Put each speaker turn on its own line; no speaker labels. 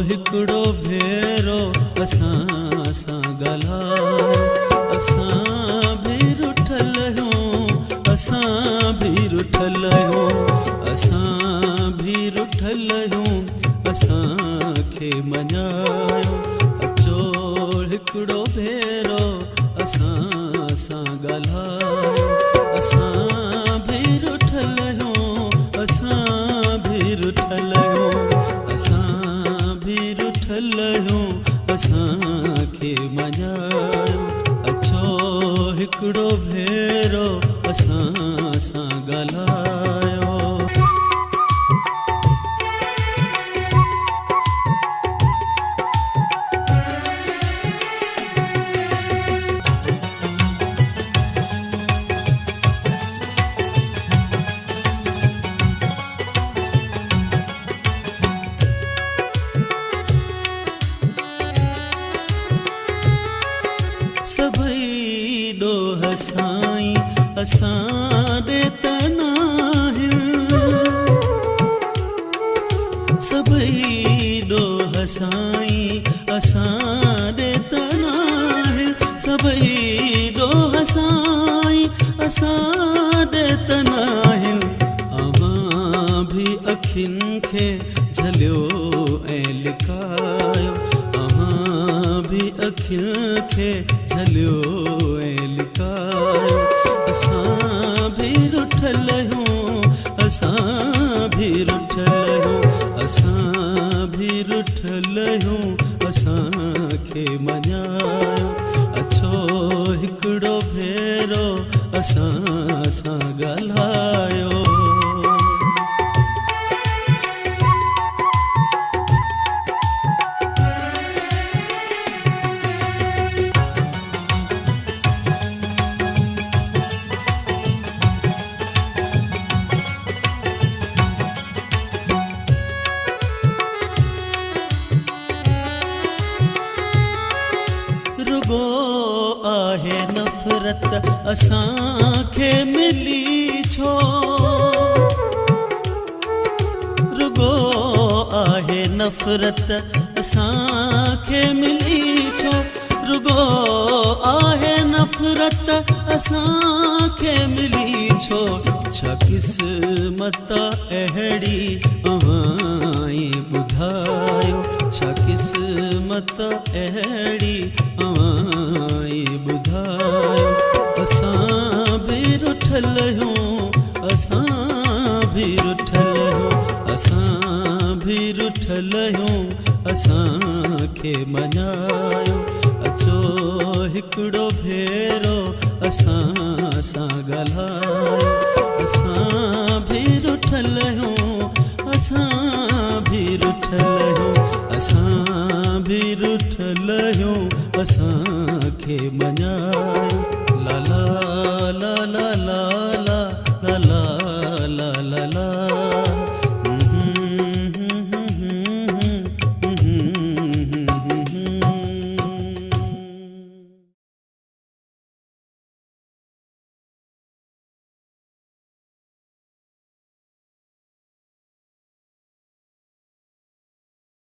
हिकिड़ो भेरो असां सां ॻाल्हायो। असां भी रुठल आहियूं, असां भी रुठल आहियूं, असां भी रुठल आहियूं, असांखे मञायो। अचो हिकिड़ो भेरो असां सां ॻाल्हायो। असां भी रुठल आहियूं, असां भी रुठल आहियूं, असां भी रुठल आहियूं, असांखे मञायो। अचो हिकिड़ो भेरो असां सां ॻाल्हायो। सभई ॾोह साईं असां ॾे त नाहिनि, सभई ॾोह साईं असां ॾे त नाहिनि, सभई ॾोह साईं असां ॾे त नाहिनि। अव्हां भी अखियुनि खे झलियो ऐं लिकायो, अव्हां भी अखियुनि खे झलियो ऐं लिकायो। असां भी रुठल आहियूं, असां भी रुठल आहियूं, असां भी रुठल आहियूं, असांखे मञायो। अचो हिकिड़ो भेरो असां सां ॻाल्हायो। रुगो आहे नफ़रत असांखे मिली छो, रुगो आहे नफ़रत असांखे मिली छो, रुगो आहे नफ़रत असांखे मिली छो। छा क़िस्मत अहिड़ी अव्हां ॿुधायो, छा क़िस्मत अहिड़ी अव्हां ॿुधायो। असां भी रुठल आहियूं, असां भी रुठल आहियूं, असां भी रुठल आहियूं, असांखे मञायो। अचो हिकिड़ो भेरो असां सां ॻाल्हायो। असां भी रुठल आहियूं, असां भी रुठल आहियूं, असां भी रुठल आहियूं, असांखे मञायो। ला ला ला ला